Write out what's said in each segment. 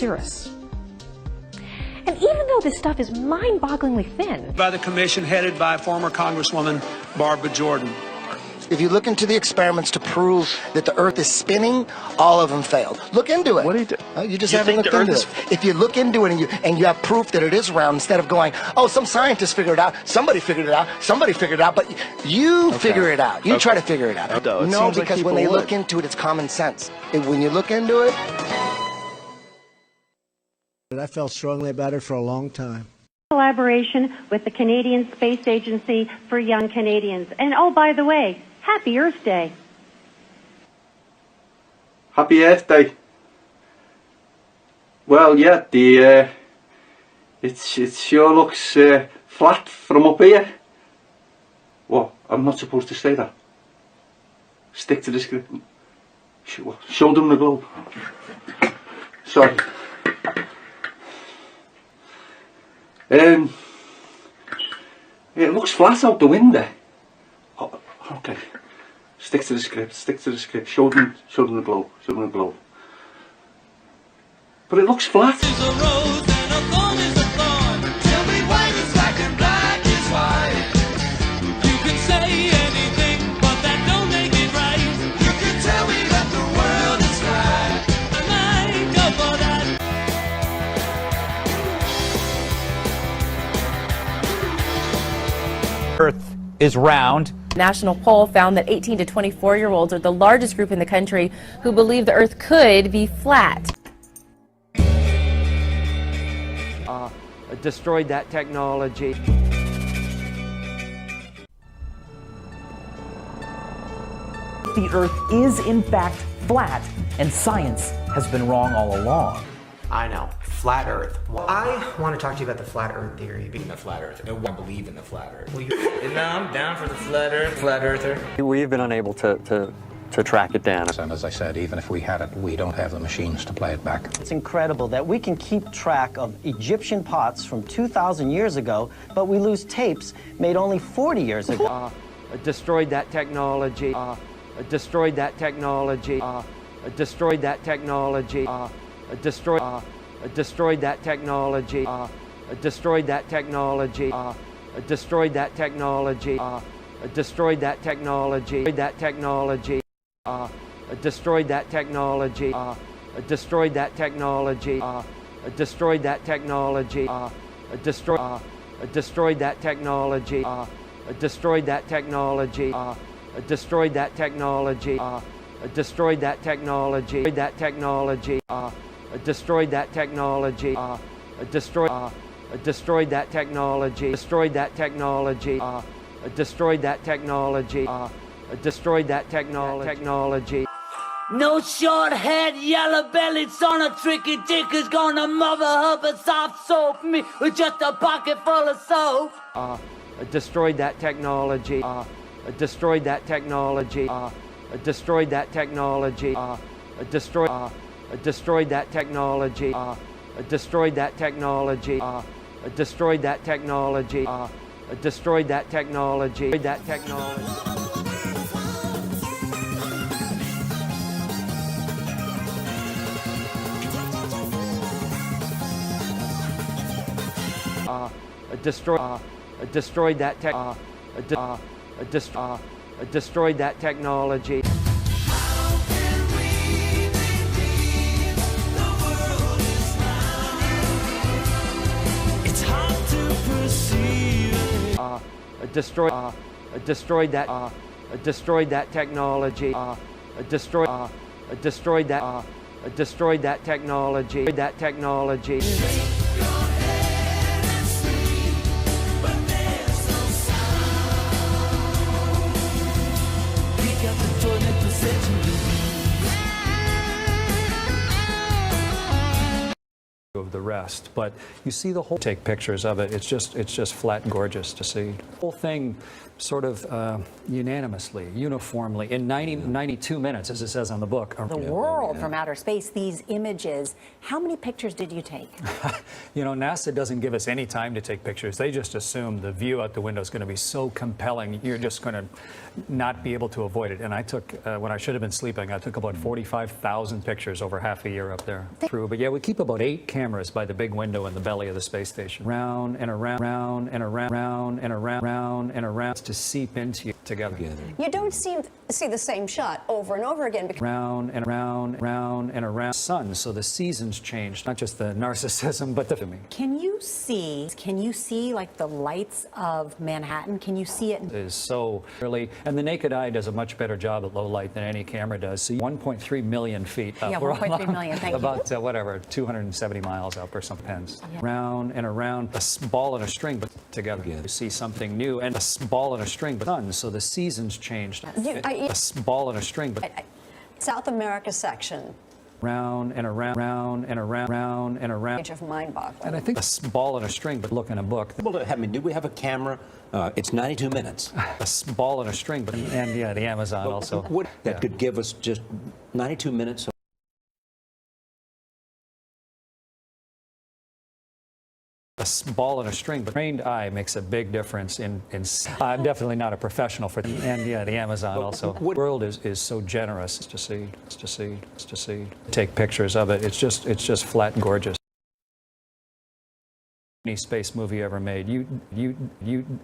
cirrus. And even though this stuff is mind-bogglingly thin, by the commission headed by former Congresswoman Barbara Jordan. If you look into the experiments to prove that the Earth is spinning, all of them failed. Look into it. What do you do? You just haven't looked into it. If you look into it and you have proof that it is round, instead of going, oh, some scientist figured it out, somebody figured it out, but you figure it out. You try to figure it out. No, because when they look into it, it's common sense. When you look into it... I felt strongly about it for a long time. Collaboration with the Canadian Space Agency for Young Canadians. And oh, by the way, Happy Earth Day. Happy Earth Day. Well, yeah, it sure looks flat from up here. What? I'm not supposed to say that. Stick to the script. Show them the globe. Sorry. It looks flat out the window. Oh, okay. Stick to the script. Show them the globe. But it looks flat. Earth is round. National poll found that 18 to 24-year-olds are the largest group in the country who believe the Earth could be flat. Destroyed that technology. The Earth is in fact flat, and science has been wrong all along. I know. Flat Earth. Well, I want to talk to you about the flat Earth theory. Being the flat Earth. I don't believe in the flat Earth. Well, no, I'm down for the flat Earth. Flat Earther. We've been unable to track it down. And as I said, even if we had it, we don't have the machines to play it back. It's incredible that we can keep track of Egyptian pots from 2,000 years ago, but we lose tapes made only 40 years ago. Destroyed that technology. Destroyed that technology. Destroyed that technology. Destroyed that technology. Destroyed that technology. Destroyed that technology. Destroyed that technology. That technology. Destroyed that technology. Destroyed that technology. Destroyed that technology. Destroyed that technology. Destroyed that technology. Destroyed that technology. Destroyed that technology. That technology. Destroyed that technology. Destroyed that technology. Destroyed that technology. Destroyed that technology. Destroyed that technology. No short-haired, yellow-bellied son of tricky dick is gonna mother her but soft soap me with just a pocket full of soap. Destroyed that technology. Destroyed that technology. Destroyed that technology. Destroyed that technology. Destroyed that technology. Destroyed that technology. Destroyed that technology. That technology. Destroyed that tech. Destroyed that technology. Destroyed that technology. Destroyed that technology. That technology. of the rest, but you see the whole, take pictures of it. It's just flat gorgeous to see. The whole thing sort of unanimously, uniformly, in 92 minutes, as it says on the book. The world from outer space, these images. How many pictures did you take? You know, NASA doesn't give us any time to take pictures. They just assume the view out the window is going to be so compelling, you're just going to not be able to avoid it. And I took, when I should have been sleeping, I took about 45,000 pictures over half a year up there. But yeah, we keep about 8 cameras by the big window in the belly of the space station. Round and around, round and around, round and around, round and around, to seep into you together. You don't see the same shot over and over again. Round and around, round and around. Sun, so the seasons changed, not just the narcissism, but the. Can you see like the lights of Manhattan? Can you see it? It is so early, and the naked eye does a much better job at low light than any camera does. So 1.3 million feet up. Yeah, 1.3 million, thank you. About whatever, 270 miles up or some pens. Yeah. Round and around, a ball and a string, but together. You see something new, and a ball and a string, but sun, so the seasons changed. A ball and a string, but South America section. Round and around, round and around, round and around. Age of mind-boggling. And I think a ball and a string, but look in a book. I mean, do we have a camera? It's 92 minutes. A ball and a string, but and yeah, the Amazon also. That could give us just 92 minutes. A ball and a string, but trained eye makes a big difference in I'm definitely not a professional for and yeah, the Amazon also. The world is so generous to see. Take pictures of it. It's just flat gorgeous. Any space movie ever made, you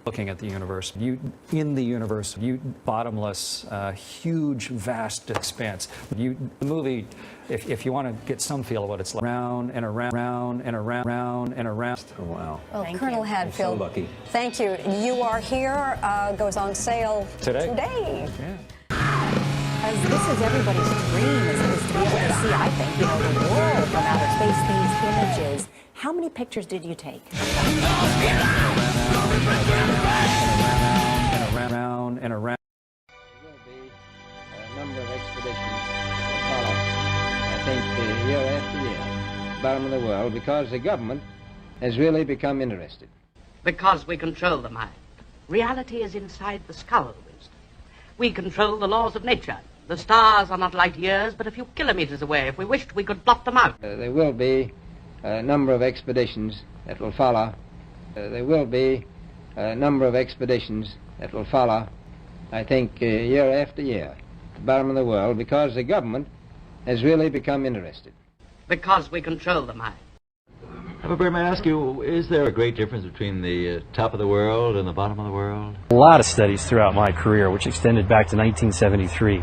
looking at the universe, you in the universe, you bottomless, huge, vast expanse. The movie, if you want to get some feel of what it's like, round and around, round and around, round and around. Oh wow! Well, Colonel Hadfield, so lucky. Thank you. You Are Here goes on sale today. Yeah. As this is everybody's dream, is to be able to see, I think, the world from outer space, these images. How many pictures did you take? Around and around. There will be a number of expeditions that follow, I think, year after year, bottom of the world, because the government has really become interested. Because we control the mind. Reality is inside the skull, Winston. We control the laws of nature. The stars are not light years, but a few kilometers away. If we wished, we could blot them out. There will be a number of expeditions that will follow. There will be a number of expeditions that will follow, I think, year after year, at the bottom of the world, because the government has really become interested. Because we control the mind. Albert, may I ask you, is there a great difference between the top of the world and the bottom of the world? A lot of studies throughout my career, which extended back to 1973.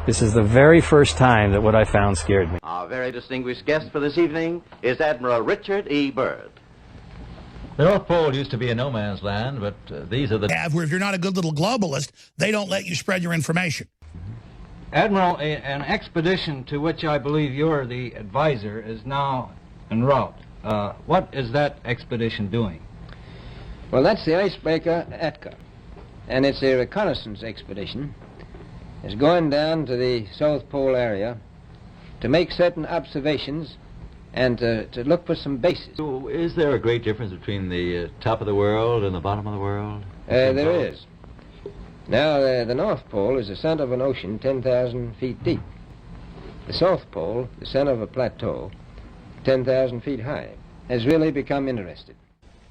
This is the very first time that what I found scared me. Our very distinguished guest for this evening is Admiral Richard E. Byrd. The North Pole used to be a no man's land, but these are the... Where if you're not a good little globalist, they don't let you spread your information. Admiral, an expedition to which I believe you're the advisor is now en route. What is that expedition doing? Well, that's the icebreaker Atka, and it's a reconnaissance expedition. It's going down to the South Pole area to make certain observations and to look for some bases. Is there a great difference between the top of the world and the bottom of the world? There is. Now, the North Pole is the center of an ocean 10,000 feet deep. The South Pole, the center of a plateau 10,000 feet high, has really become interested.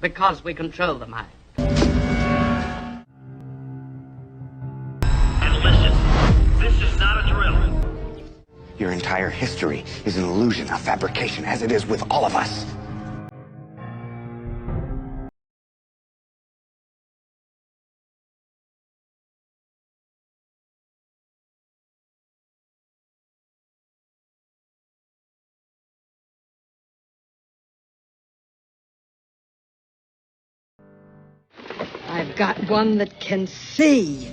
Because we control the mind. Your entire history is an illusion, a fabrication, as it is with all of us. I've got one that can see.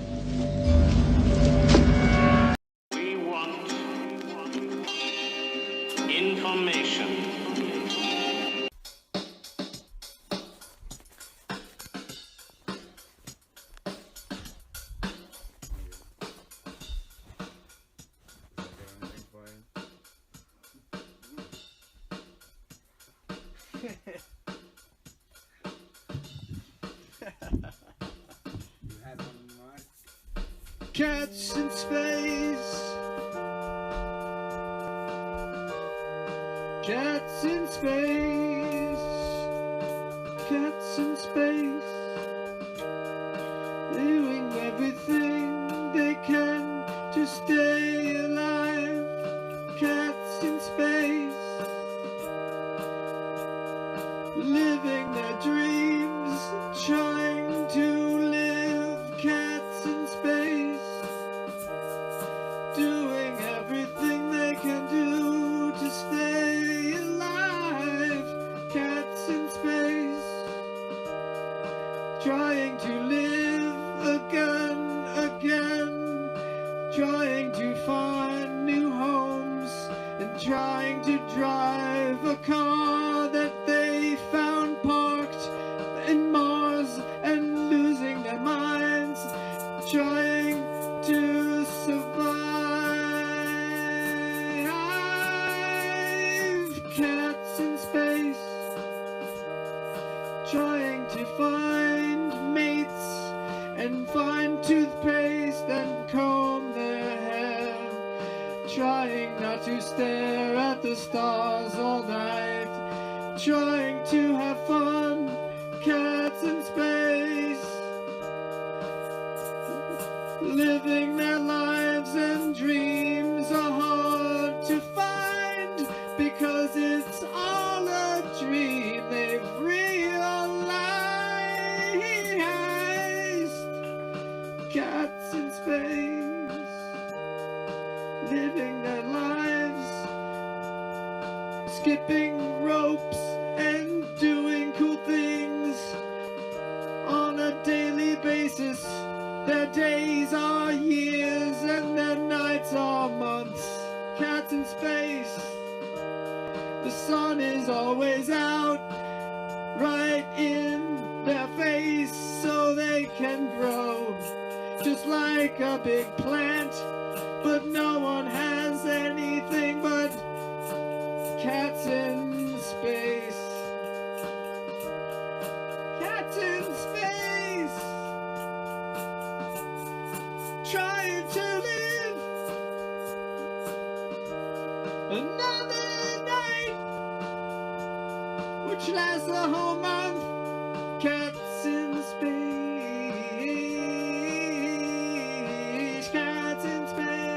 Information. Cats in space. Cats in space. Cats in space. Doing everything they can to stay alive. Cats in space. Living their dreams. Trying to live. Cats in space. Doing everything they can do to stay alive. Cats in space. Trying to live again. Trying to find new homes. And trying to drive a car that they found parked in Mars. And losing their minds. Trying to survive. Cats in space. Trying to find mates and find toothpaste and comb their hair. Trying not to stare at the stars all night. Trying to have fun. Cats in space. Living their lives and dreams are hard to find because it's all a dream they've realized. Cats in space, living their lives, skipping ropes and doing cool things on a daily basis. Their days are years and their nights are months. Cats in space. The sun is always out, right in their face, so they can grow just like a big plant. But no one has anything but cats in space. Cats in space. Trying to live another night, which lasts a whole month. Cats in space. Cats in space.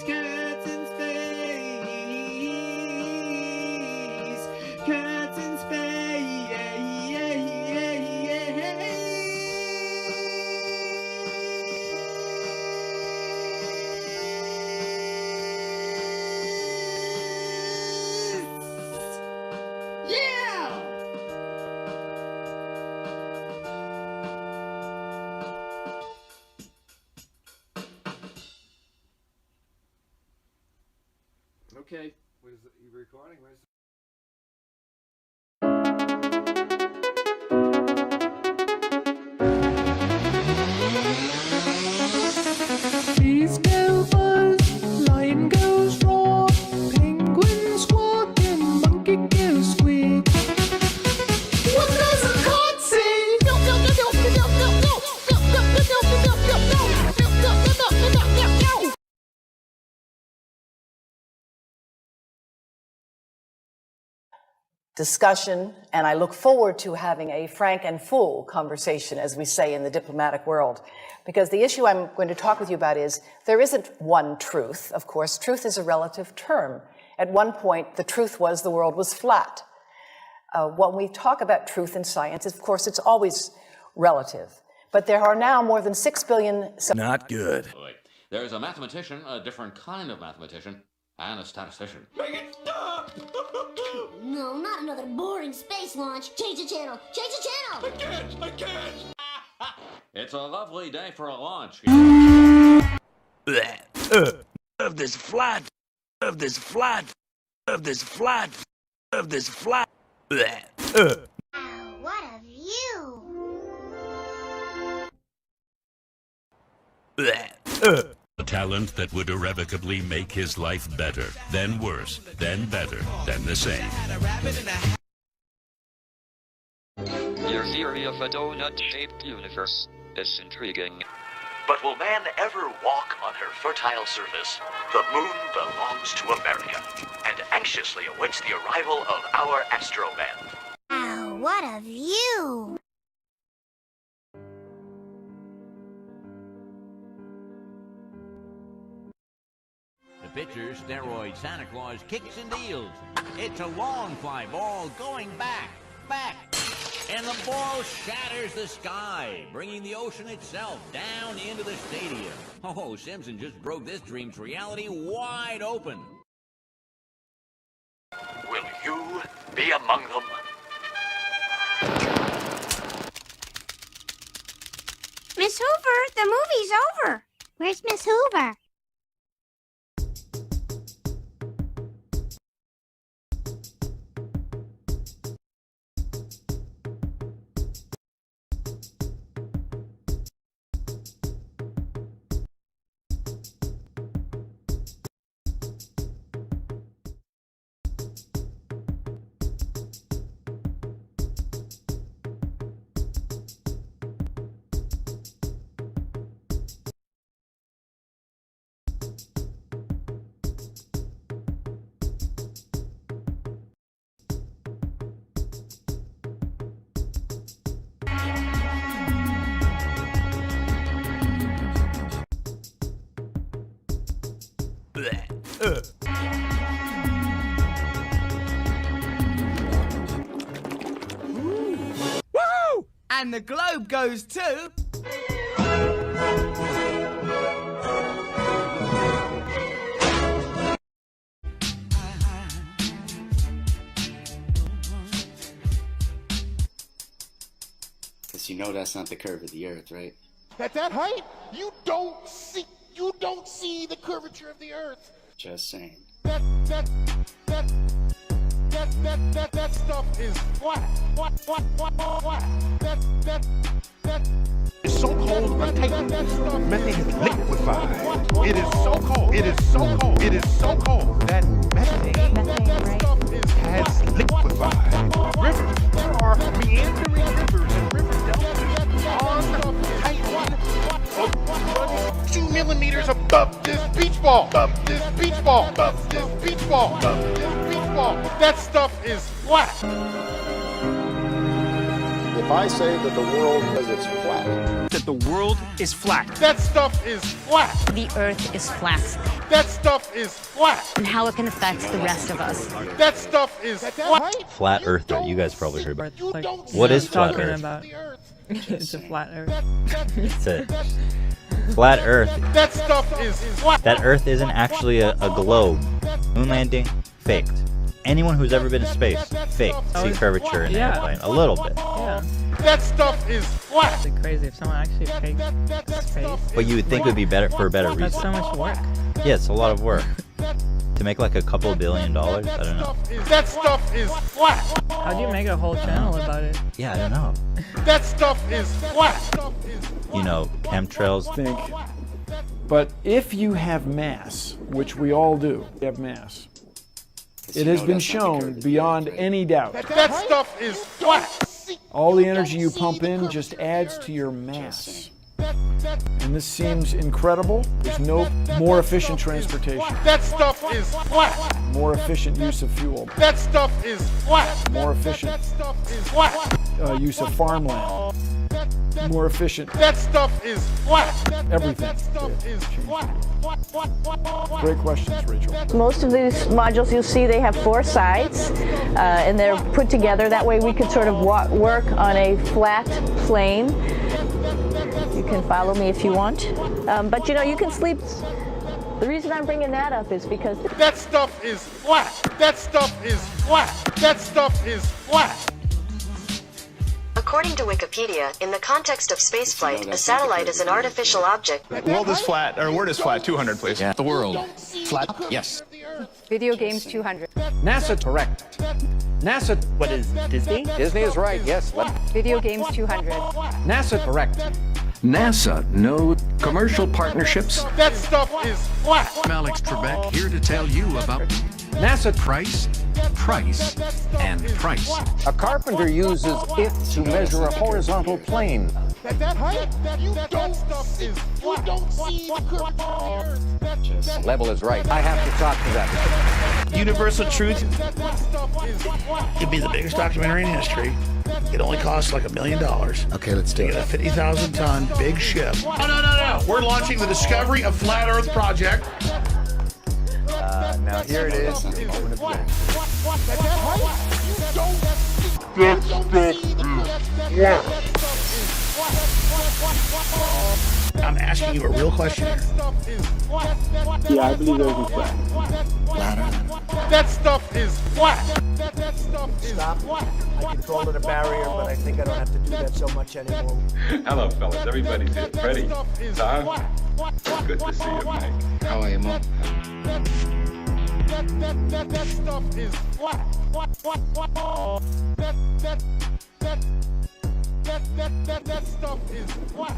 Cats in space. Cats in space. Okay, where's the recording? Where's Bees go buzz, lion goes roar, penguin squawking, monkey goes squeak. What does a cock say? Discussion, and I look forward to having a frank and full conversation, as we say in the diplomatic world, because the issue I'm going to talk with you about is there isn't one truth. Of course, truth is a relative term. At one point, the truth was the world was flat. When we talk about truth in science, of course, it's always relative. But there are now more than 6 billion... Not good. There's a mathematician, a different kind of mathematician, and a statistician. Make it stop! No, not another boring space launch. Change the channel! Change the channel! I can't! It's a lovely day for a launch. Of this flat. Of this flat. Of this flat. Of this flat. What a view! A talent that would irrevocably make his life better, then worse, then better, then the same. Your theory of a donut-shaped universe is intriguing. But will man ever walk on her fertile surface? The moon belongs to America and anxiously awaits the arrival of our Astroman. Wow, what a view! The pitcher, steroid Santa Claus, kicks and deals. It's a long fly ball going back. And the ball shatters the sky, bringing the ocean itself down into the stadium. Oh, Simpson just broke this dream's reality wide open. Will you be among them? Miss Hoover, the movie's over. Where's Miss Hoover? Woo! And the globe goes too. Because you know that's not the curve of the Earth, right? At that height, you don't see the curvature of the Earth. Just saying. That stuff is flat. It's so cold on Titan. Methane is liquefied. It is so cold. It is so cold. It is so cold that methane has liquefied. Rivers. There are meandering rivers and river deltas on Titan. 2 millimeters above this beach ball. Above this beach ball. Above this beach ball. Above this beach ball. That stuff is flat. If I say that the world is flat. That the world is flat. That stuff is flat. The Earth is flat. That stuff is flat. And how it can affect the rest of us. That stuff is flat. Flat Earth, you guys probably heard about. What is flat Earth? It's a flat Earth. It's a flat Earth. That stuff is flat. That Earth isn't actually a globe. Moon landing, faked. Anyone who's ever been to space, faked. See curvature in an airplane, a little bit. Yeah. That stuff is flat. It's crazy if someone actually faked space. But you would think it would be better for a better reason. That's so much work. Yeah, it's a lot of work. To make like a couple $1 billion, I don't know. That stuff is flat. How'd you make a whole channel about it? Yeah, I don't know. That stuff is flat. You know, chemtrails. But if you have mass, which we all do, you have mass. It has been shown beyond any doubt. That stuff is flat. All the energy you pump in just adds to your mass. And this seems incredible. There's no more efficient transportation. That stuff is flat. More efficient use of fuel. That stuff is flat. More efficient use of farmland. More efficient. That stuff is flat. Everything. That stuff is flat. Great questions, Rachel. Most of these modules you'll see they have 4 sides and they're put together. That way we could sort of work on a flat plane. You can follow me if you want. But you know, you can sleep. The reason I'm bringing that up is because that stuff is flat. That stuff is flat. That stuff is flat. According to Wikipedia, in the context of spaceflight, a satellite is an artificial object. The world is flat, or word is flat, 200 please. Yeah. The world. Flat, yes. Video Games 200. NASA, correct. NASA, what is Disney? Disney is right, yes. Video Games 200. NASA, correct. NASA knows commercial partnerships. That stuff is flat. I'm Alex Trebek here to tell you about NASA price, and price. A carpenter uses it to measure a horizontal plane. That height, you don't see the curvature of the earth. Level is right. I have to talk to them. Universal Truth could be the biggest documentary in history. It only costs like $1 million. Okay, let's do it. A 50,000-ton big ship. No. We're launching the Discovery of Flat Earth project. Now here it is. I'm asking you a real question here. Yeah, I believe everything's flat. That stuff is flat. Stop. I controlled the barrier, but I think I don't have to do that so much anymore. Hello, fellas. Everybody's here. Freddie, Tom, good to see you, Mike. How are you, Mom? That stuff is flat. That stuff is flat.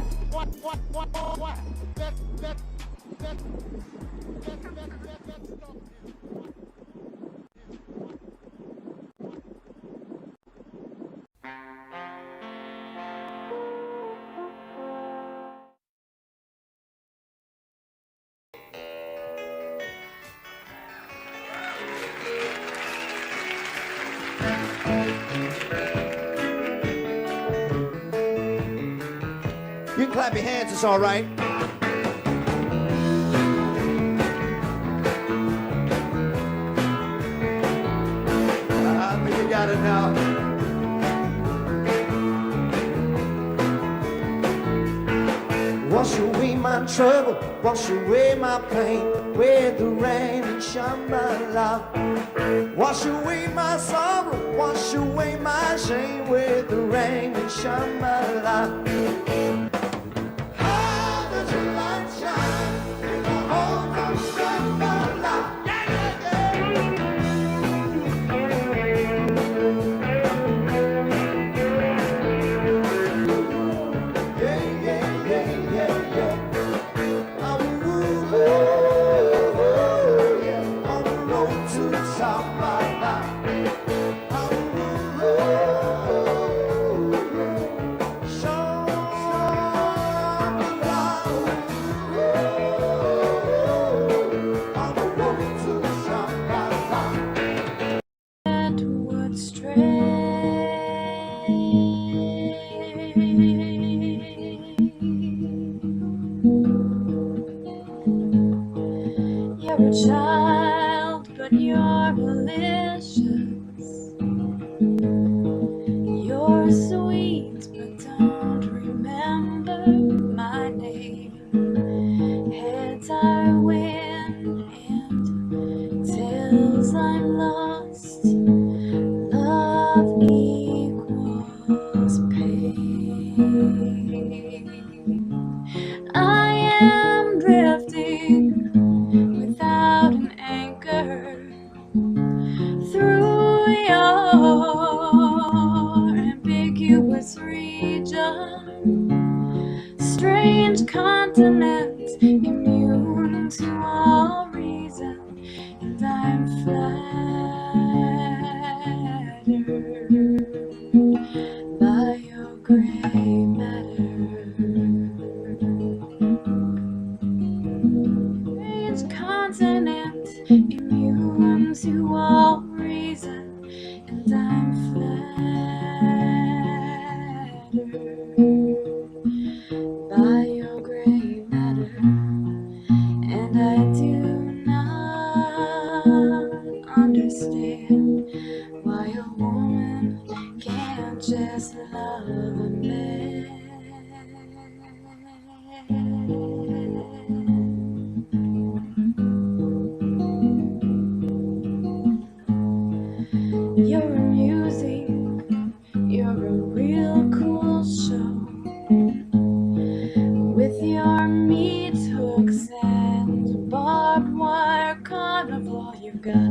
You can clap your hands, it's all right. I think you got it now. Wash away my trouble, wash away my pain, with the rain and shine my light. Wash away my sorrow, wash away my shame, with the rain and shine my light. You're a child, but you're malicious. You're sweet, but don't remember my name. Heads I win and tails I'm lost. Love equals pain. I am drifting without an anchor through your ambiguous region. Strange continents immune to all reason, and I'm flattered by your gray matter. Continent immune to all reason, and I'm flattered by your gray matter, and I do not understand why a woman can't just love a man. You're amusing, you're a real cool show. With your meat hooks and barbed wire carnival, you've got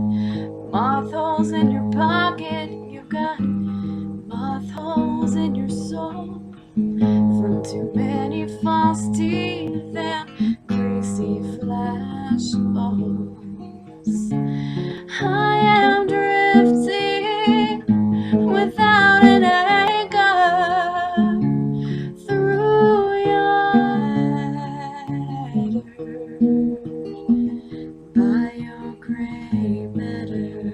moth holes in your pocket, you've got moth holes in your soul. From too many false teeth and greasy flash bulbs. I am drifting without an anchor through yonder by your gray matter.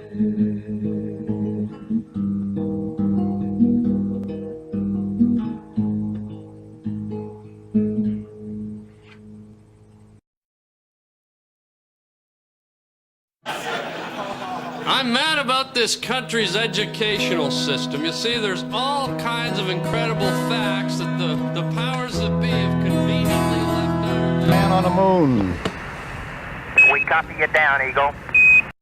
I'm mad about this country's educational system. You see, there's all kinds of incredible facts that the powers that be have conveniently left out. Man on the moon. We copy you down, Eagle.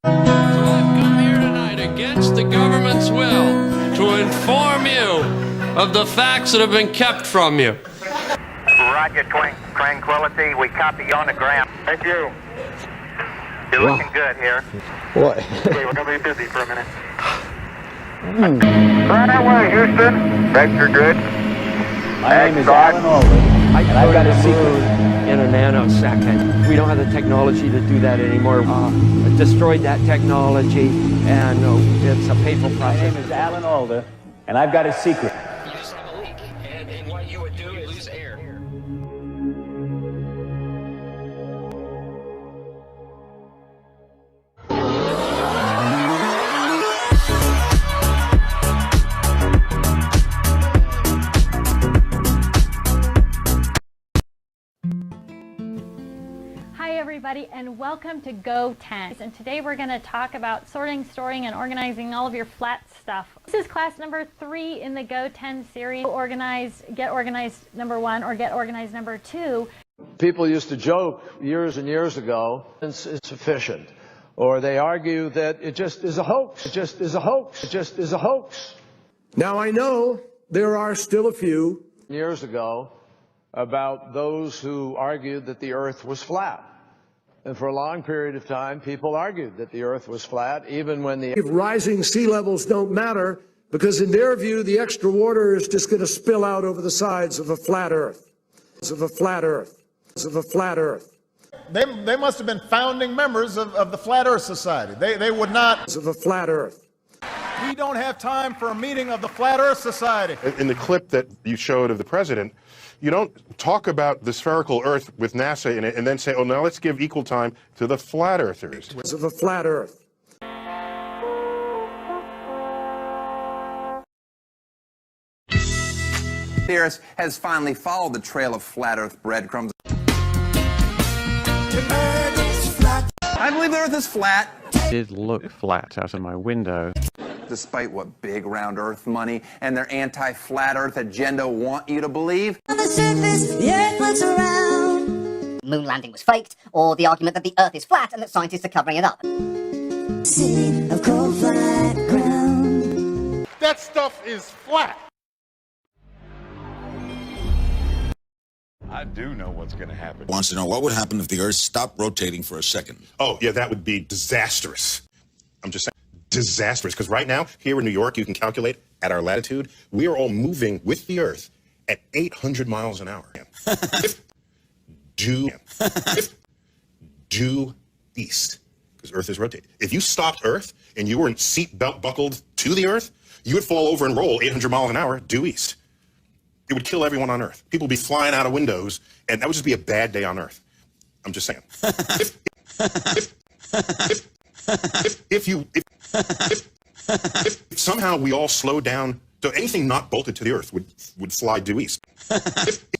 So I've come here tonight against the government's will to inform you of the facts that have been kept from you. Roger, Tranquility. We copy you on the ground. Thank you. You're looking good here. What? Okay, we're going to be busy for a minute. Right away, Houston. Vector good. My name is Alan Alden, and I've got a secret. In a nanosecond. We don't have the technology to do that anymore. Destroyed that technology, and it's a painful My process. name is Alan Alda, and I've got a secret. You just have a leak, and what you would do is lose air. Hi everybody, and welcome to Go 10. And today we're going to talk about sorting, storing, and organizing all of your flat stuff. This is class number 3 in the Go 10 series. Get organized number 1 or get organized number 2. People used to joke years and years ago, it's insufficient. Or they argue that it just is a hoax. It just is a hoax. It just is a hoax. Now I know there are still a few years ago about those who argued that the earth was flat. And for a long period of time, people argued that the earth was flat, even when the rising sea levels don't matter, because in their view, the extra water is just going to spill out over the sides of a flat earth. Of a flat earth. Of a flat earth. They must have been founding members of the Flat Earth Society. They would not. Of a flat earth. We don't have time for a meeting of the Flat Earth Society. In the clip that you showed of the president, you don't talk about the spherical Earth with NASA in it and then say, oh, now let's give equal time to the flat earthers. Of a flat earth. The Earth has finally followed the trail of flat Earth breadcrumbs. I believe the Earth is flat. It did look flat out of my window. Despite what big round Earth money and their anti-flat Earth agenda want you to believe. On the surface, the Earth floats around. Moon landing was faked, or the argument that the Earth is flat and that scientists are covering it up. City of cold flat ground. That stuff is flat. I do know what's going to happen. Wants to know what would happen if the Earth stopped rotating for a second. Oh, yeah, that would be disastrous. I'm just saying, disastrous. Because right now, here in New York, you can calculate at our latitude, we are all moving with the Earth at 800 miles an hour. Due east, because Earth is rotating. If you stopped Earth and you weren't seatbelt buckled to the Earth, you would fall over and roll 800 miles an hour due east. It would kill everyone on Earth. People would be flying out of windows, and that would just be a bad day on Earth. I'm just saying. If somehow we all slow down, so anything not bolted to the Earth would fly due east.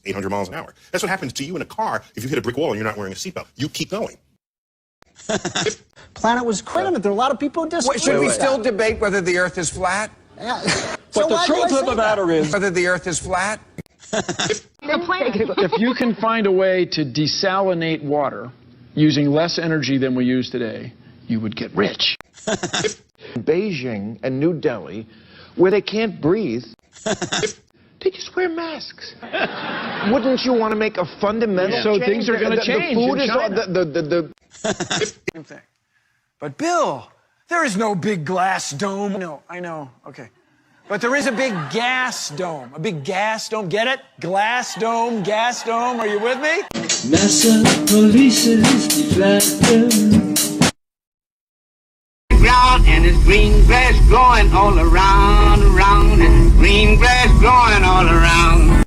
800 miles an hour. That's what happens to you in a car if you hit a brick wall and you're not wearing a seatbelt. You keep going. Planet was credible. There are a lot of people who disagree. Should we with still that. debate whether the Earth is flat? Yeah. But the truth of the matter is whether the Earth is flat. If you can find a way to desalinate water using less energy than we use today, you would get rich. Beijing and New Delhi, where they can't breathe, they just wear masks. Wouldn't you want to make a fundamental change? So things are going to change. The food in is China. Same thing. But Bill, there is no big glass dome. No, I know. Okay. But there is a big gas dome. A big gas dome. Get it? Glass dome, gas dome. Are you with me? NASA police is deflected. Ground and there's green grass growing all around, and green grass growing all around.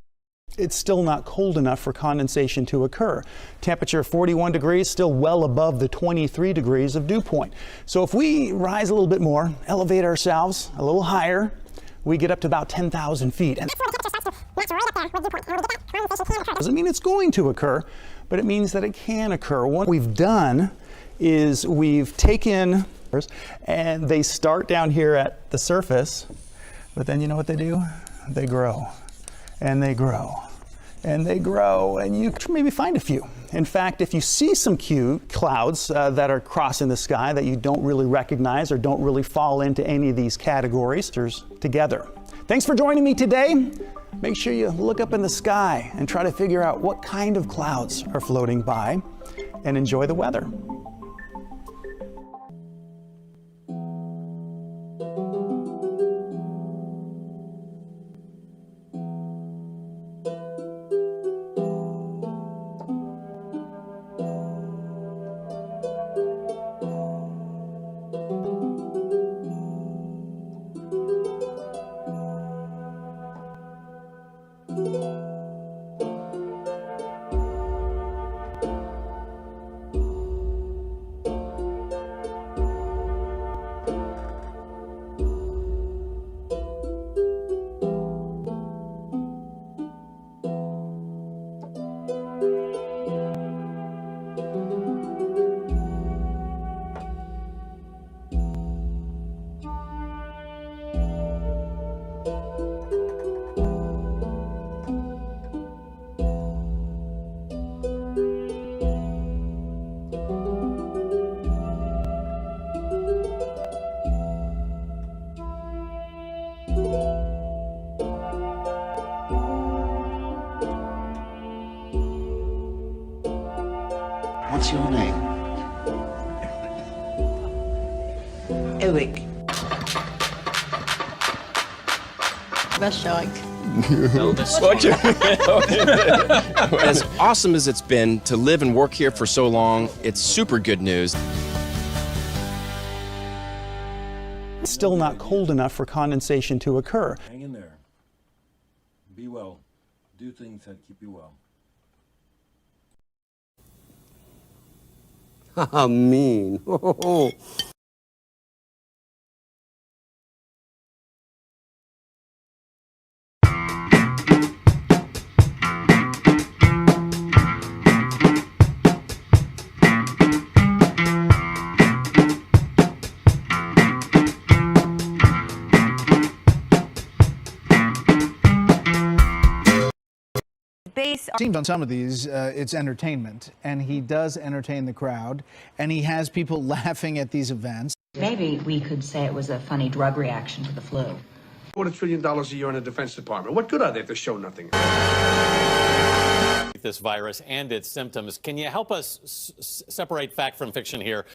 It's still not cold enough for condensation to occur. Temperature 41 degrees, still well above the 23 degrees of dew point. So if we rise a little bit more, elevate ourselves a little higher, we get up to about 10,000 feet. And doesn't mean it's going to occur, but it means that it can occur. What we've done is we've taken, and they start down here at the surface, but then you know what they do? They grow, and they grow, and they grow, and you can maybe find a few. In fact, if you see some clouds that are crossing the sky that you don't really recognize or don't really fall into any of these categories, together. Thanks for joining me today. Make sure you look up in the sky and try to figure out what kind of clouds are floating by, and enjoy the weather. What's your name? Eric. Best showing. As awesome as it's been to live and work here for so long, it's super good news. It's still not cold enough for condensation to occur. Hang in there. Be well. Do things that keep you well. How mean. Seems on some of these, it's entertainment, and he does entertain the crowd, and he has people laughing at these events. Maybe we could say it was a funny drug reaction to the flu. $250 billion a year in the Defense Department. What good are they if they show nothing? This virus and its symptoms. Can you help us separate fact from fiction here?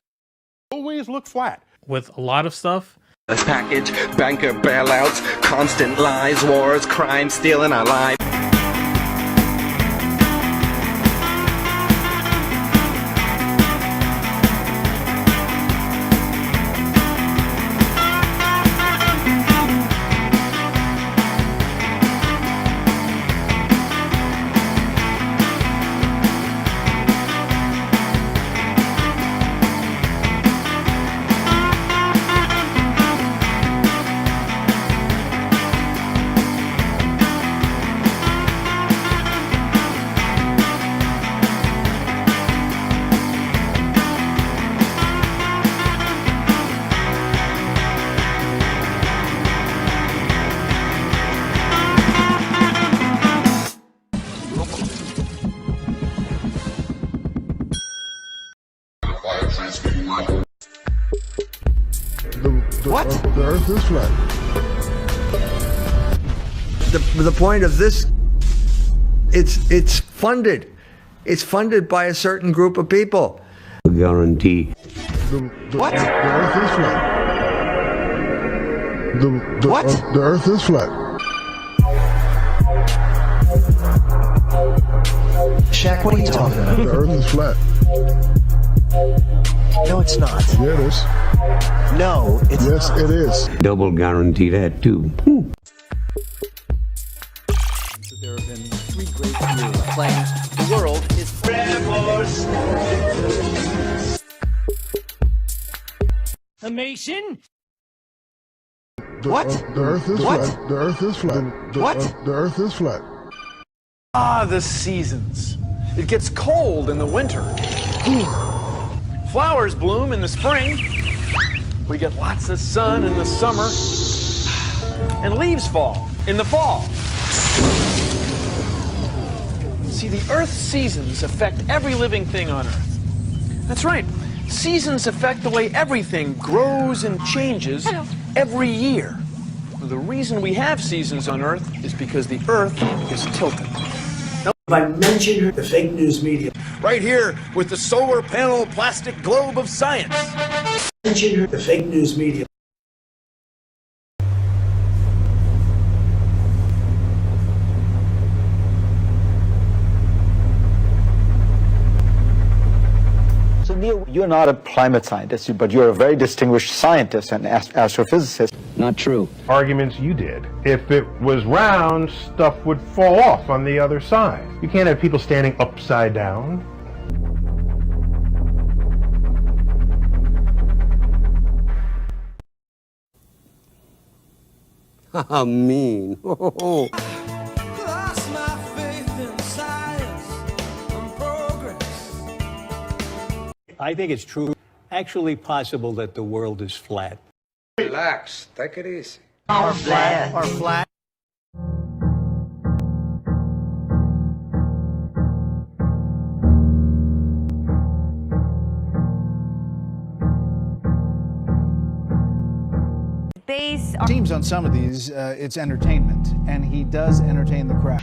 Always look flat. With a lot of stuff. Package, banker bailouts, constant lies, wars, crime, stealing our lives. What? The Earth is flat. The point of this, it's funded. It's funded by a certain group of people. Guarantee. What? The Earth is flat. What? The Earth is flat. Shaq, what are you talking about? The Earth is flat. No, it's not. Yeah, it is. No, it's not. Yes, it is. Double guarantee that too. There have been 3 great years claims the world is A Mason? What? The Earth is flat. The Earth is flat. The Earth is flat. Ah, the seasons. It gets cold in the winter. Flowers bloom in the spring. We get lots of sun in the summer. And leaves fall in the fall. See, the Earth's seasons affect every living thing on Earth. That's right. Seasons affect the way everything grows and changes every year. The reason we have seasons on Earth is because the Earth is tilted. I mentioned the fake news media. Right here with the solar panel plastic globe of science. Mentioned the fake news media. So Neil, you're not a climate scientist, but you're a very distinguished scientist and astrophysicist. Not true. Arguments you did. If it was round, stuff would fall off on the other side. You can't have people standing upside down. How mean. I think it's true, actually possible that the world is flat. Relax, take it easy. Or flat. Or flat. Seems on some of these, it's entertainment, and he does entertain the crowd.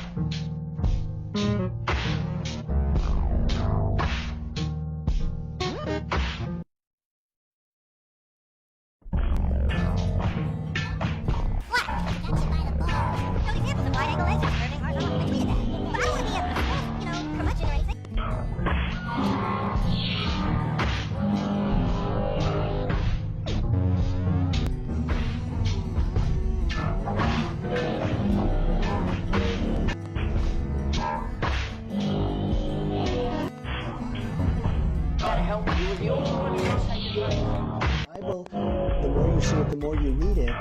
Bible, the more you see it, the more you read it,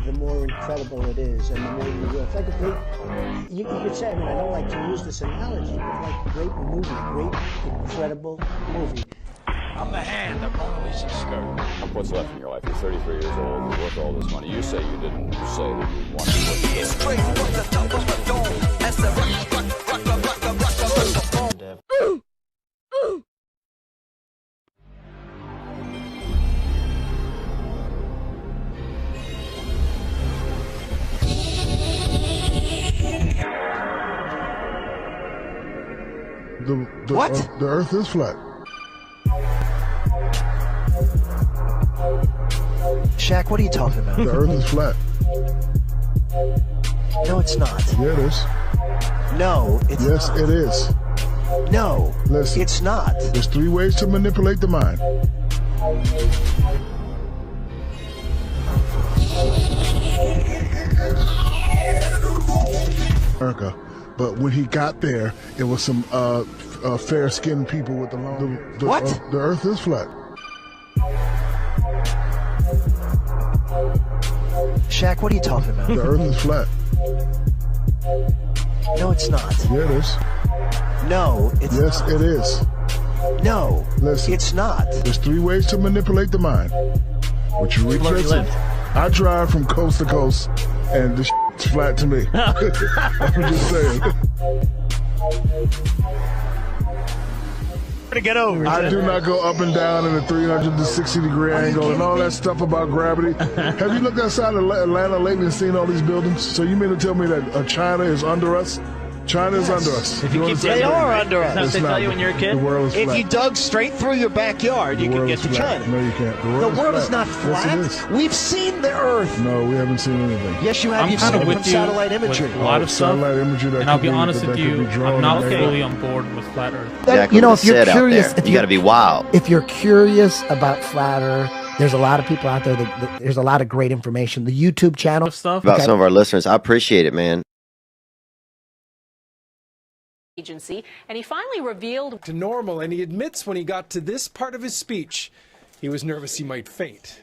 the more incredible it is, and the more you realize. It's like a great, you could say, I mean, I don't like to use this analogy, but like a great movie, great, incredible movie. I'm the hand that Mona Lisa skirt. What's left in your life? You're 33 years old, you're worth all this money. You say you didn't say that you wanted to work. It's crazy what the top of the dome. That's the rock. What? The Earth is flat. Shaq, what are you talking about? The Earth is flat. No, it's not. Yeah, it is. No, it's yes, not. Yes, it is. No, listen, it's not. There's 3 ways to manipulate the mind. America. But when he got there, it was some fair-skinned people with the long... What? The Earth is flat. Shaq, what are you talking about? The Earth is flat. No, it's not. Yeah, it is. No, it's not. Yes, it is. No, listen, it's not. There's 3 ways to manipulate the mind. What you retrace it. I drive from coast to coast, and this it's flat to me. I'm just saying. To get over. I do not go up and down in a 360-degree angle and all that stuff about gravity. Have you looked outside of Atlanta lately and seen all these buildings? So you mean to tell me that China is under us? China's under us. If you keep understand? they are under us. That's It's what they tell not. you when you're a kid. The world is If flat. you dug straight through your backyard, you The could world get is to flat. China. No, you can't. The world is not Yes, flat. it is. We've seen the Earth. No, we haven't seen anything. Yes, you have. I'm You've kind seen of it with from you satellite with imagery. a lot of stuff. Satellite imagery that And I'll could be honest that with could you, be drawn I'm not and made. fully on board with flat Earth. Yeah, you know, if you're sit out curious, there. You got to be wild. If you're curious about flat Earth, there's a lot of people out there that there's a lot of great information. The YouTube channel stuff About some of our listeners, I appreciate it, man. Agency, and he finally revealed to normal, and he admits when he got to this part of his speech, he was nervous he might faint.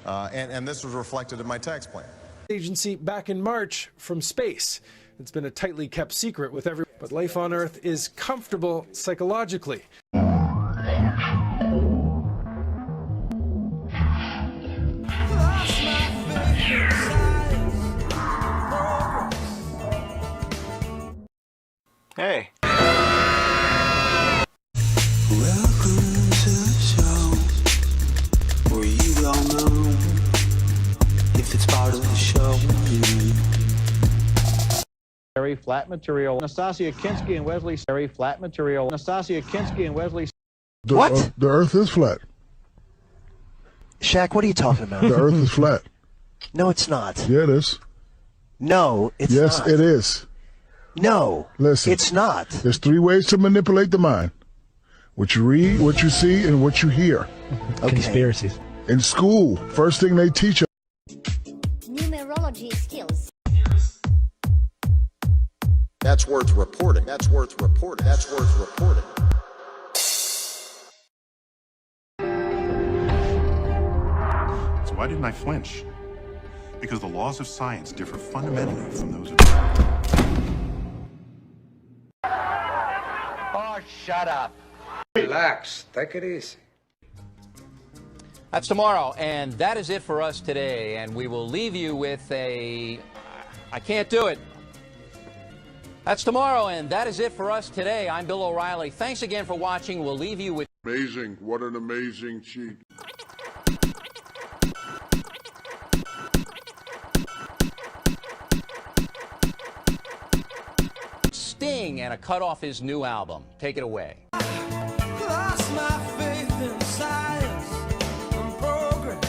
And this was reflected in my tax plan. Agency back in March from space. It's been a tightly kept secret with everyone, but life on Earth is comfortable psychologically. Hey. Welcome to the show where you don't know if it's part of the show. Very flat material. Nastasia Kinski and Wesley. Very flat material. Nastasia Kinski and Wesley. The Earth is flat. Shaq, what are you talking about? The Earth is flat. No, it's not. Yeah, it is. No, it's yes, not. it is. No, listen. It's not. There's 3 ways to manipulate the mind: what you read, what you see, and what you hear. Okay. Conspiracies. In school, first thing they teach us. Numerology skills. That's worth reporting. That's worth reporting. That's worth reporting. So why didn't I flinch? Because the laws of science differ fundamentally from those of... Oh, shut up. Relax. Take it easy. That's tomorrow, and that is it for us today. And we will leave you with a... I can't do it. That's tomorrow, and that is it for us today. I'm Bill O'Reilly. Thanks again for watching. We'll leave you with... Amazing. What an amazing cheat. Sting and a cut off his new album. Take it away. Lost my faith in science and progress.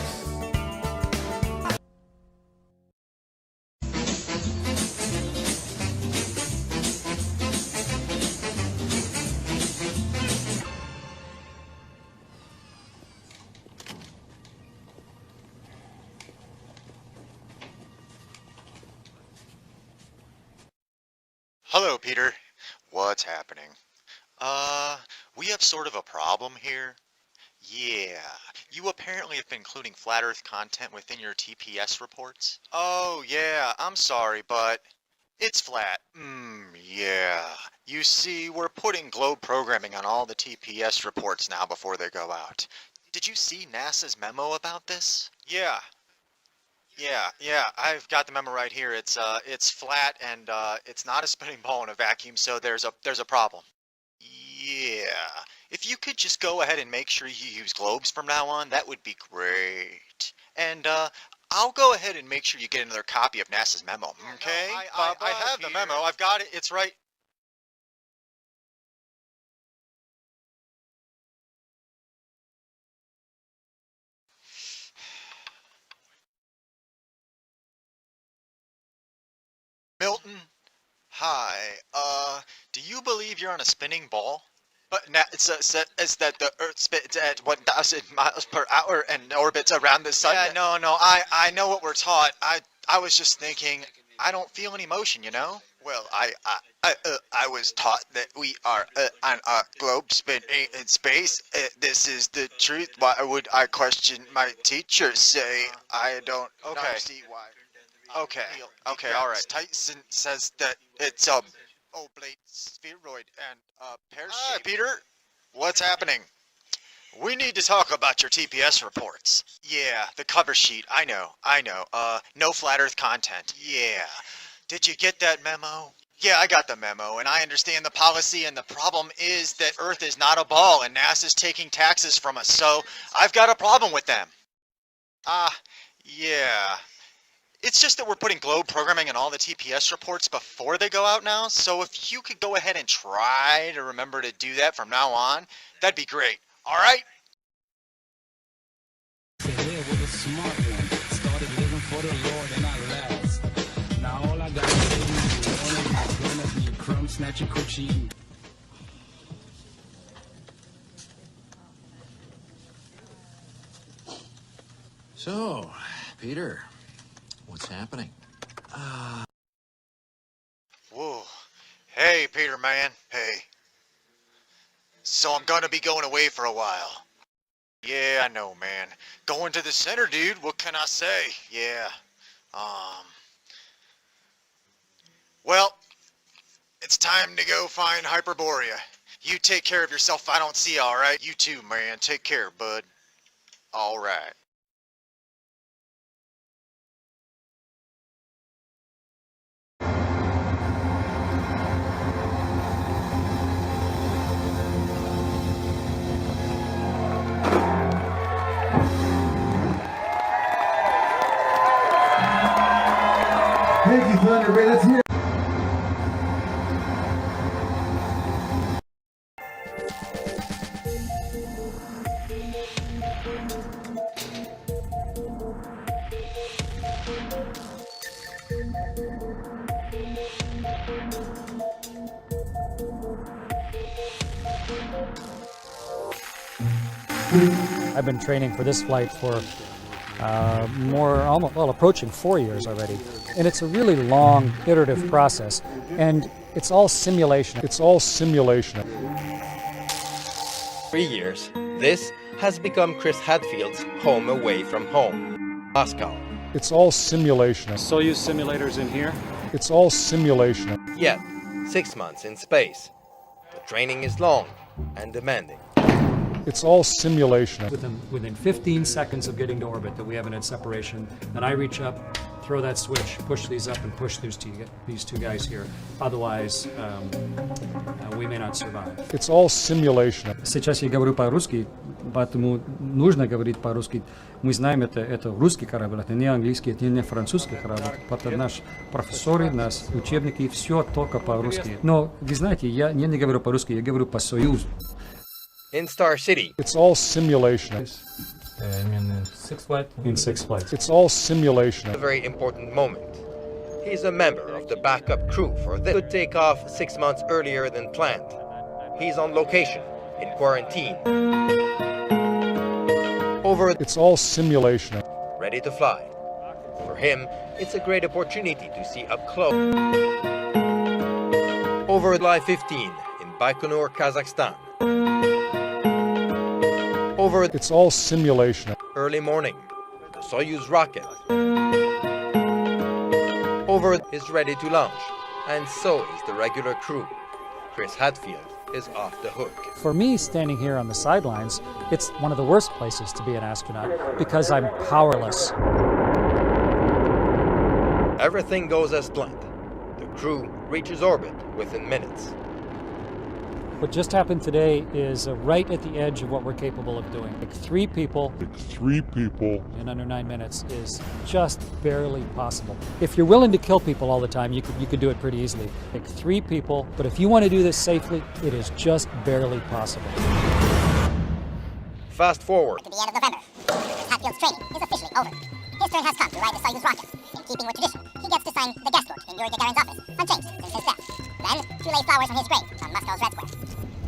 Hello, Peter. What's happening? We have sort of a problem here. Yeah, you apparently have been including flat Earth content within your TPS reports. Oh, yeah, I'm sorry, but it's flat. Yeah. You see, we're putting globe programming on all the TPS reports now before they go out. Did you see NASA's memo about this? Yeah. Yeah, I've got the memo right here. It's flat and it's not a spinning ball in a vacuum, so there's a problem. Yeah. If you could just go ahead and make sure you use globes from now on, that would be great. And I'll go ahead and make sure you get another copy of NASA's memo. Okay? No, I have the memo. I've got it. It's right. Milton, hi. Do you believe you're on a spinning ball? But now it's that the Earth spins at 1,000 miles per hour and orbits around the sun. Yeah, no, I know what we're taught. I was just thinking, I don't feel any motion, you know? Well, I was taught that we are on a globe spinning in space. This is the truth. Why would I question my teacher? Say I don't see why. Okay, all right. Tyson says that it's a oblate spheroid and pear-shaped. Hi, Peter. What's happening? We need to talk about your TPS reports. Yeah, the cover sheet. I know. No flat Earth content. Yeah. Did you get that memo? Yeah, I got the memo, and I understand the policy, and the problem is that Earth is not a ball, and NASA's taking taxes from us, so I've got a problem with them. Yeah. It's just that we're putting globe programming in all the TPS reports before they go out now, so if you could go ahead and try to remember to do that from now on, that'd be great. Alright? So, Peter, what's happening? Whoa. Hey, Peter, man. Hey. So I'm gonna be going away for a while. Yeah, I know, man. Going to the center, dude. What can I say? Yeah. Well, it's time to go find Hyperborea. You take care of yourself if I don't see you, alright? You too, man. Take care, bud. Alright. Thank you, Thunder Bay. Let's hear it. I've been training for this flight for approaching 4 years already. And it's a really long, iterative process. And it's all simulation. It's all simulation. 3 years, this has become Chris Hadfield's home away from home, Moscow. It's all simulation. Soyuz simulators in here? It's all simulation. Yet, 6 months in space. The training is long and demanding. It's all simulation. Within 15 seconds of getting to orbit that we have a net separation, then I reach up, throw that switch, push these up and push these two guys here. Otherwise, we may not survive. It's all simulation. Сейчас я говорю по-русски, поэтому нужно говорить по-русски. Мы знаем, это русский корабль, это не английский, это не французский корабль. Это наши профессоры, наши учебники, все только по-русски. Но, вы знаете, я не говорю по-русски, я говорю по-союзу. In Star City, it's all simulation. In six flights. It's all simulation. A very important moment. He's a member of the backup crew for this. Could take off 6 months earlier than planned. He's on location, in quarantine. It's all simulation. Ready to fly. For him, it's a great opportunity to see up close. Over July 15 in Baikonur, Kazakhstan. It's all simulation. Early morning, the Soyuz rocket is ready to launch, and so is the regular crew. Chris Hadfield is off the hook. For me, standing here on the sidelines, it's one of the worst places to be an astronaut because I'm powerless. Everything goes as planned. The crew reaches orbit within minutes. What just happened today is right at the edge of what we're capable of doing. Like three people in under 9 minutes is just barely possible. If you're willing to kill people all the time, you could do it pretty easily. Like 3 people, but if you want to do this safely, it is just barely possible. Fast forward. At the end of November, Hadfield's training is officially over. His turn has come to ride the Soyuz rocket. In keeping with tradition, he gets to sign the guest book in Yuri Gagarin's office, unchanged since his death. Then, to lay flowers on his grave on Moscow's Red Square.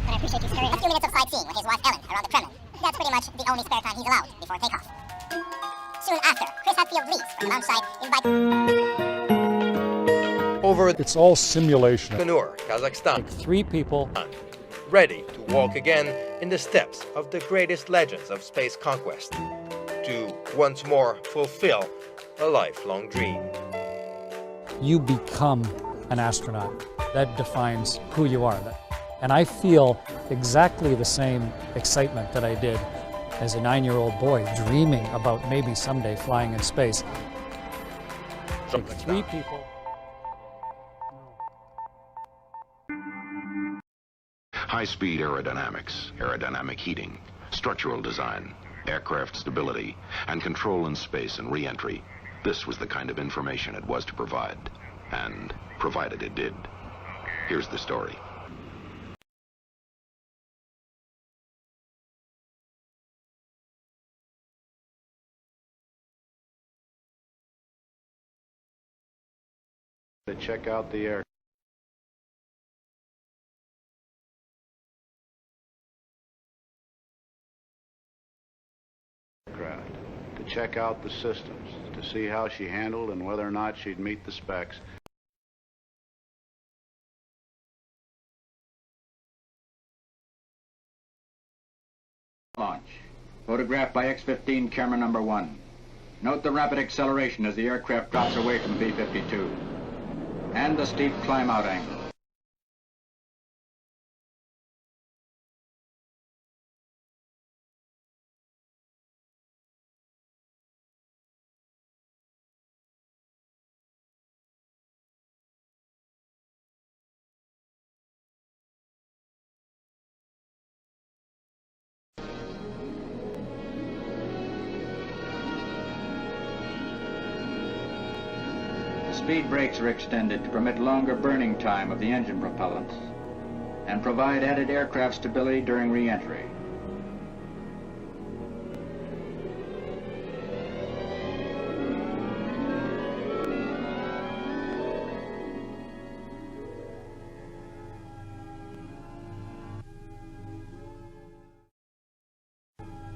But I appreciate you scurrying. A few minutes of sightseeing with his wife Ellen around the Kremlin. That's pretty much the only spare time he's allowed before takeoff. Soon after, Chris Hadfield leaves from the launch site in Baikonur. It's all simulation. Baikonur, Kazakhstan. Like 3 people. Ready to walk again in the steps of the greatest legends of space conquest. To once more fulfill a lifelong dream. You become an astronaut. That defines who you are. And I feel exactly the same excitement that I did as a 9-year-old boy dreaming about maybe someday flying in space. Like 3 people. High-speed aerodynamics, aerodynamic heating, structural design, aircraft stability, and control in space and re-entry. This was the kind of information it was to provide, and provided it did. Here's the story. To check out the aircraft. To check out the systems, to see how she handled and whether or not she'd meet the specs. Launch. Photographed by X-15 camera number 1. Note the rapid acceleration as the aircraft drops away from B-52. And the steep climb-out angle. Speed brakes are extended to permit longer burning time of the engine propellants and provide added aircraft stability during re-entry.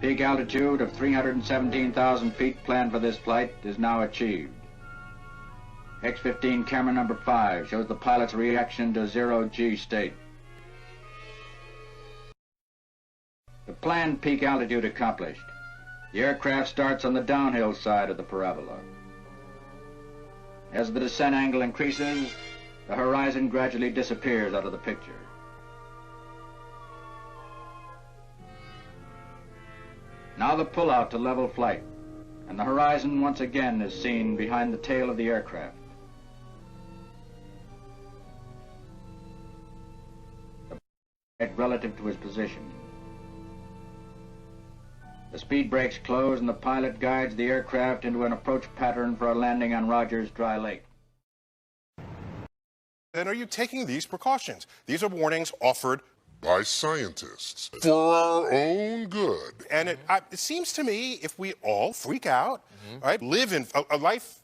Peak altitude of 317,000 feet planned for this flight is now achieved. X-15 camera number 5 shows the pilot's reaction to zero-G state. The planned peak altitude accomplished. The aircraft starts on the downhill side of the parabola. As the descent angle increases, the horizon gradually disappears out of the picture. Now the pull-out to level flight, and the horizon once again is seen behind the tail of the aircraft. Relative to his position. The speed brakes close and the pilot guides the aircraft into an approach pattern for a landing on Rogers Dry Lake. Then are you taking these precautions? These are warnings offered by scientists for our own good. And it seems to me if we all freak out, right, live in a life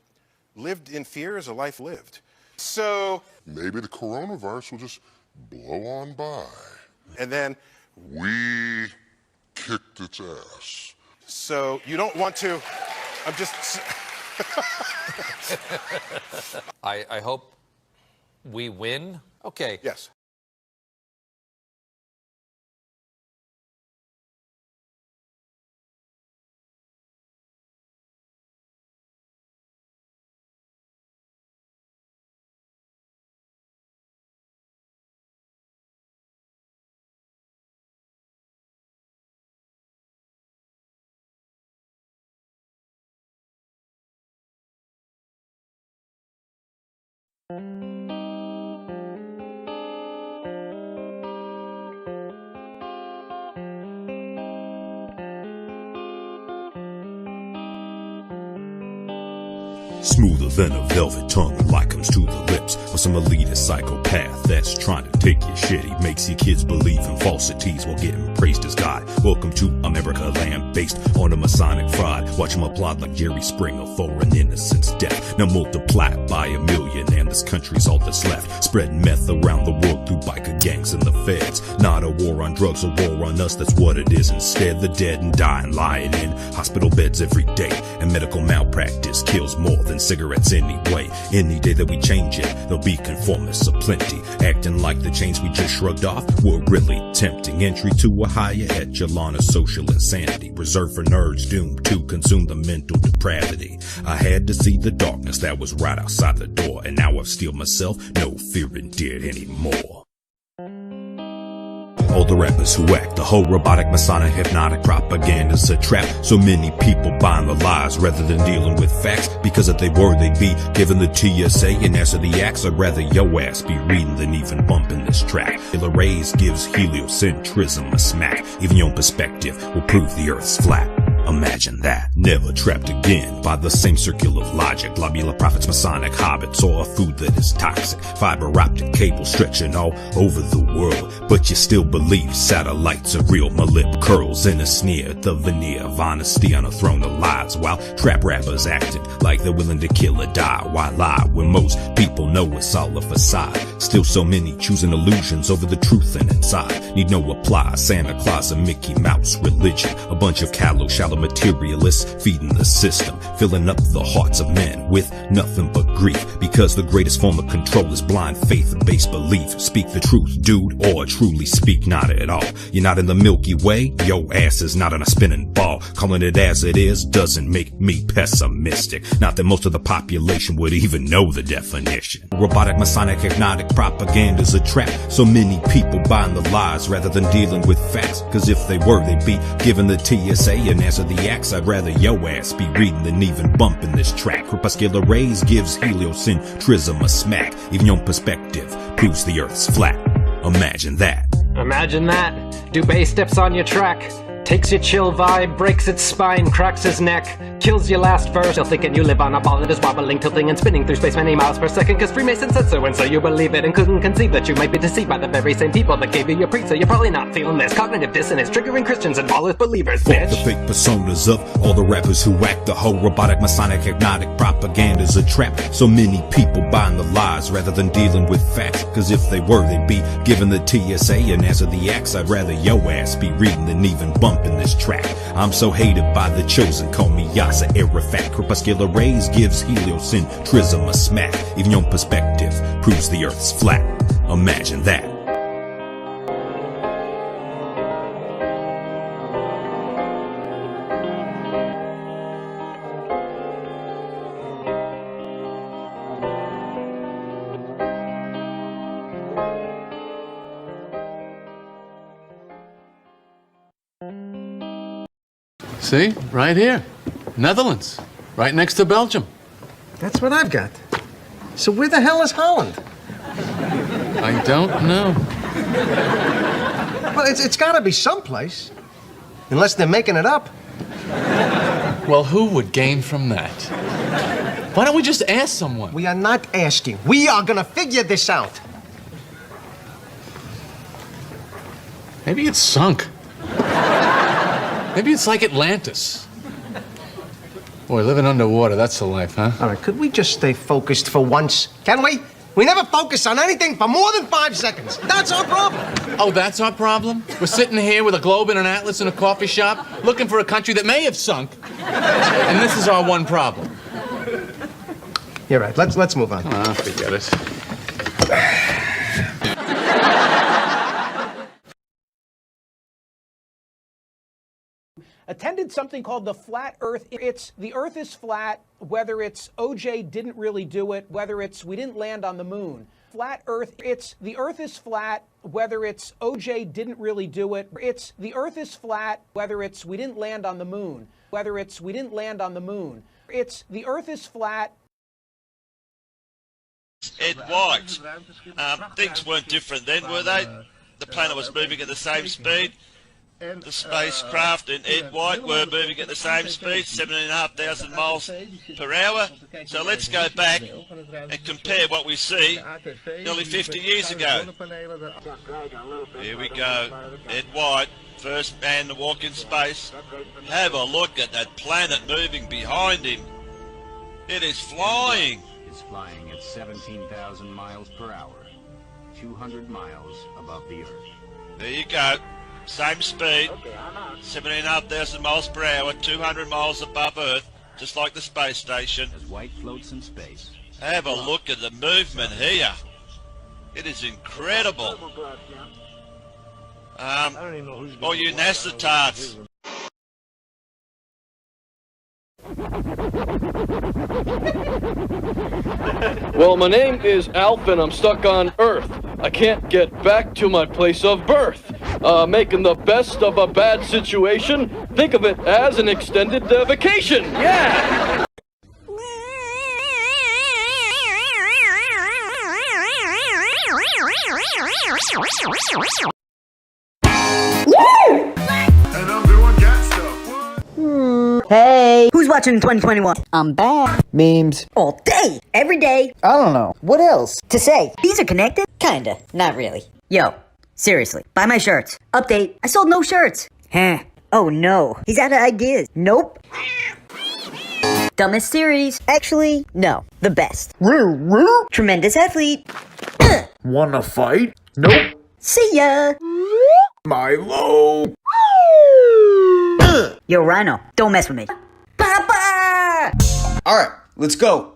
lived in fear is a life lived. So maybe the coronavirus will just blow on by. And then we kicked its ass. So you don't want to, I'm just... I hope we win. Okay. Yes. Smoother than a velvet tongue when light comes to the lips of some elitist psychopath that's trying to take your shit. He makes your kids believe in falsities while getting praised as God. Welcome to America Land, based on a Masonic fraud. Watch him applaud like Jerry Springer for an innocent's death. Now multiply by 1,000,000 and this country's all that's left. Spreading meth around the world through biker gangs and the feds. Not a war on drugs, a war on us, that's what it is instead. The dead and dying lying in hospital beds every day. And medical malpractice kills more than cigarettes anyway. Any day that we change it, there'll be conformists aplenty, acting like the chains we just shrugged off were really tempting entry to a higher echelon of social insanity, reserved for nerds doomed to consume the mental depravity. I had to see the darkness that was right outside the door, and now I've steeled myself, no fearing dead anymore. All the rappers who act, the whole robotic, Masonic, hypnotic propaganda's a trap. So many people buying the lies rather than dealing with facts, because if they were, they'd be given the TSA and answer the acts. I'd rather yo ass be reading than even bumping this track. Taylor Rays gives heliocentrism a smack. Even your own perspective will prove the earth's flat. Imagine that. Never trapped again by the same circle of logic. Globular prophets, Masonic hobbits, or a food that is toxic. Fiber optic cable stretching all over the world. But you still believe satellites are real. My lip curls in a sneer. The veneer of honesty on a throne of lies. While trap rappers acting like they're willing to kill or die. Why lie when most people know it's all a facade? Still so many choosing illusions over the truth and inside. Need no apply. Santa Claus and Mickey Mouse religion. A bunch of callow, shallow materialists feeding the system, filling up the hearts of men with nothing but grief, because the greatest form of control is blind faith-based belief. Speak the truth, dude, or truly speak not at all. You're not in the Milky Way, your ass is not on a spinning ball. Calling it as it is doesn't make me pessimistic. Not that most of the population would even know the definition. Robotic, Masonic, hypnotic propaganda's a trap. So many people buying the lies rather than dealing with facts, cause if they were, they'd be given the TSA and answer the acts. I'd rather yo ass be reading than even bumping this track. Crepuscular rays gives heliocentrism a smack. Even your perspective proves the earth's flat. Imagine that. Imagine that. Dubé steps on your track. Takes your chill vibe, breaks its spine, cracks his neck, kills your last verse. Still thinking you live on a ball that is wobbling, tilting and spinning through space many miles per second. Cause Freemason said so, and so you believe it, and couldn't conceive that you might be deceived by the very same people that gave you your preach. So you're probably not feeling this cognitive dissonance, triggering Christians and lawless believers, bitch. Fuck the fake personas of all the rappers who act the whole robotic, Masonic, hypnotic propaganda's a trap. So many people buying the lies rather than dealing with facts. Cause if they were, they'd be given the TSA and answer the acts. I'd rather yo ass be reading than even bumping this track. I'm so hated by the chosen, call me Yasser Arafat. Crepuscular rays gives heliocentrism a smack. Even your perspective proves the earth's flat. Imagine that. See? Right here. Netherlands. Right next to Belgium. That's what I've got. So where the hell is Holland? I don't know. Well, it's got to be someplace. Unless they're making it up. Well, who would gain from that? Why don't we just ask someone? We are not asking. We are going to figure this out. Maybe it's sunk. Maybe it's like Atlantis. Boy, living underwater, that's the life, huh? All right, could we just stay focused for once? Can we? We never focus on anything for more than 5 seconds. That's our problem. Oh, that's our problem? We're sitting here with a globe and an atlas in a coffee shop, looking for a country that may have sunk. And this is our one problem. You're right. Let's move on. Oh, forget it. Attended something called the Flat Earth. It's the Earth is flat, whether it's OJ didn't really do it, whether it's we didn't land on the moon. Flat Earth, it's the Earth is flat, whether it's OJ didn't really do it. It's the Earth is flat, whether it's we didn't land on the moon, whether it's we didn't land on the moon. It's the Earth is flat. Ed White. Things weren't different then, were they? The planet was moving at the same speed. The spacecraft and Ed White were moving at the same speed, 7,500 miles per hour. So let's go back and compare what we see nearly 50 years ago. Here we go. Ed White, first man to walk in space. Have a look at that planet moving behind him. It is flying. It's flying at 17,000 miles per hour, 200 miles above the Earth. There you go. Same speed, 7,500 miles per hour, 200 miles above Earth, just like the space station. As White floats in space. Have a look at the movement here. It is incredible. All you NASA tarts. Well, my name is Alf and I'm stuck on Earth. I can't get back to my place of birth. Making the best of a bad situation. Think of it as an extended vacation. Yeah! And I'm doing cat stuff. Hey, who's watching 2021? I'm back. Memes. All day, every day. I don't know. What else? To say, these are connected? Kinda, not really. Yo, seriously, buy my shirts. Update, I sold no shirts. Huh. Oh no, he's out of ideas. Nope. Dumbest series. Actually, no, the best. Tremendous athlete. Wanna fight? Nope. See ya. Milo. Yo, Rhino, don't mess with me. Papa! Alright, let's go.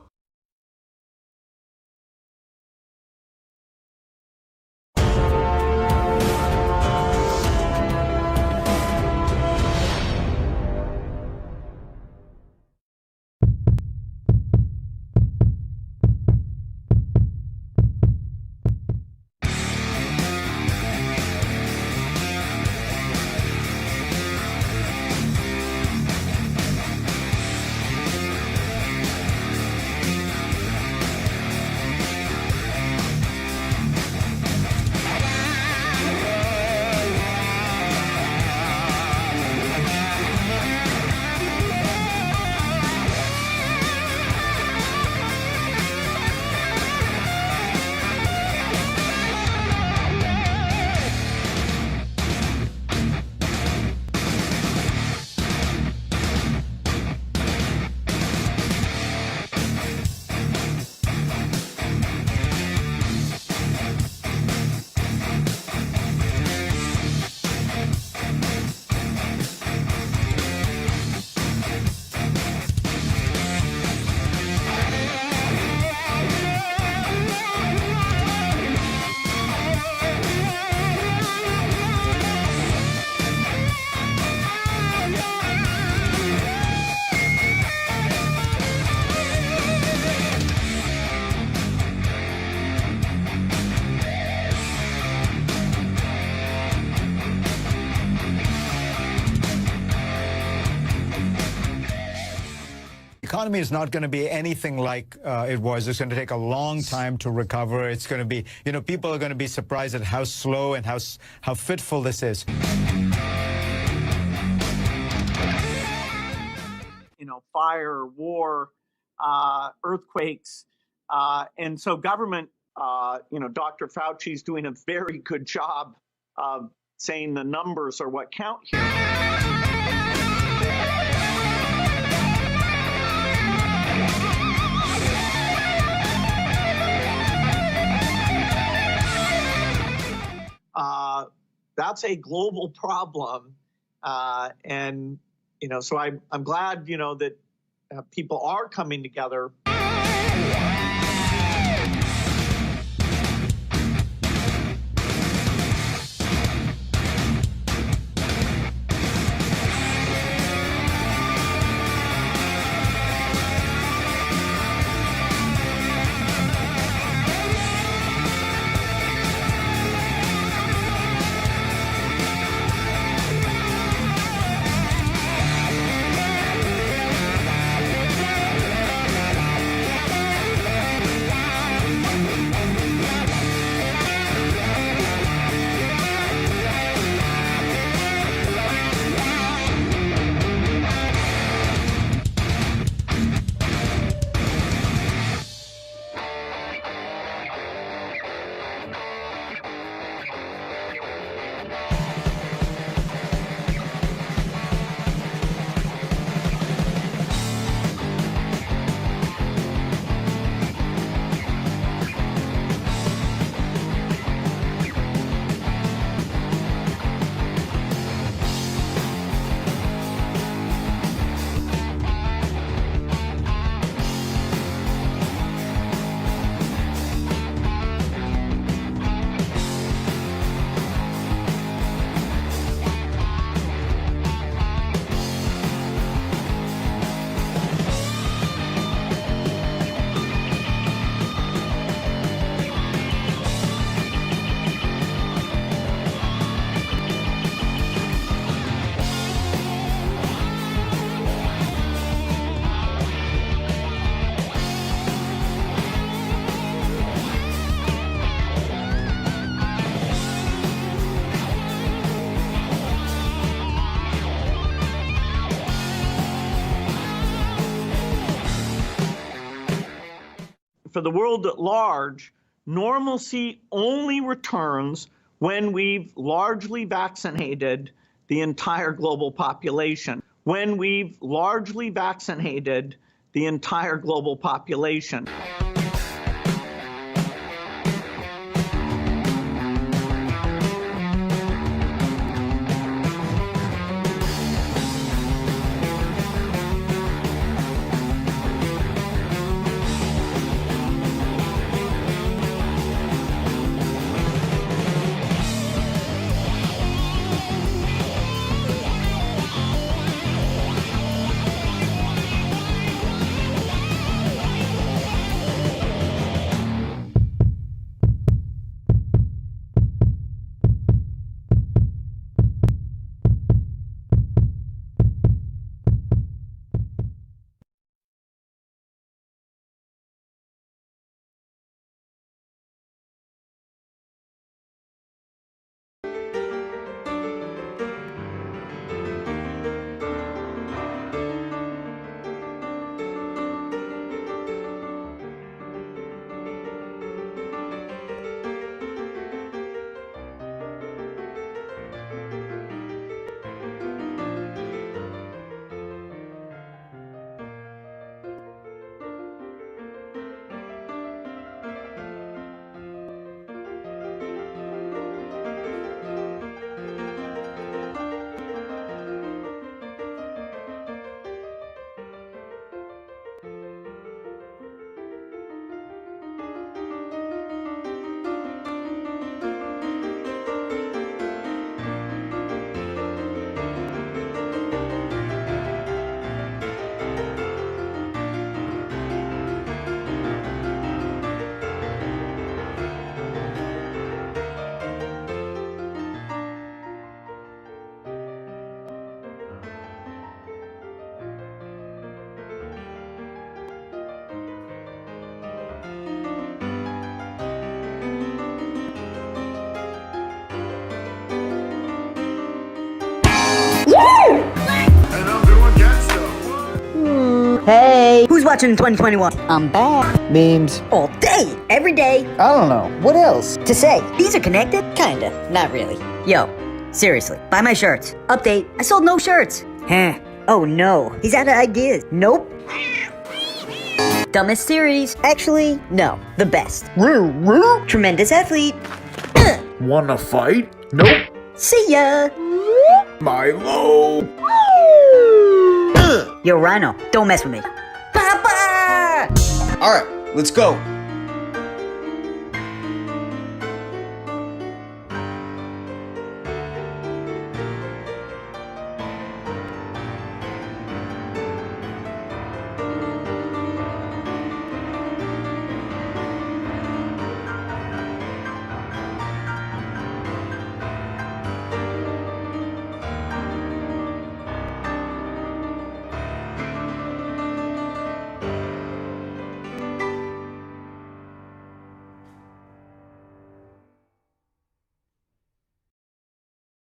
economy is not going to be anything like it was. It's going to take a long time to recover. It's going to be, you know, people are going to be surprised at how slow and how fitful this is. You know, fire, war, earthquakes. And so government, you know, Dr. Fauci's doing a very good job of saying the numbers are what count here. That's a global problem. And, you know, so I'm glad, you know, that people are coming together. for the world at large, normalcy only returns when we've largely vaccinated the entire global population. When we've largely vaccinated the entire global population. Hey, who's watching 2021? I'm back. Memes. All day, every day. I don't know. What else? To say, these are connected? Kinda, not really. Yo, seriously, buy my shirts. Update, I sold no shirts. Huh. Oh no, he's out of ideas. Nope. Dumbest series. Actually, no, the best. Woo, woo. Tremendous athlete. Wanna fight? Nope. See ya. Milo. Yo, Rhino, don't mess with me. Papa! Alright, let's go.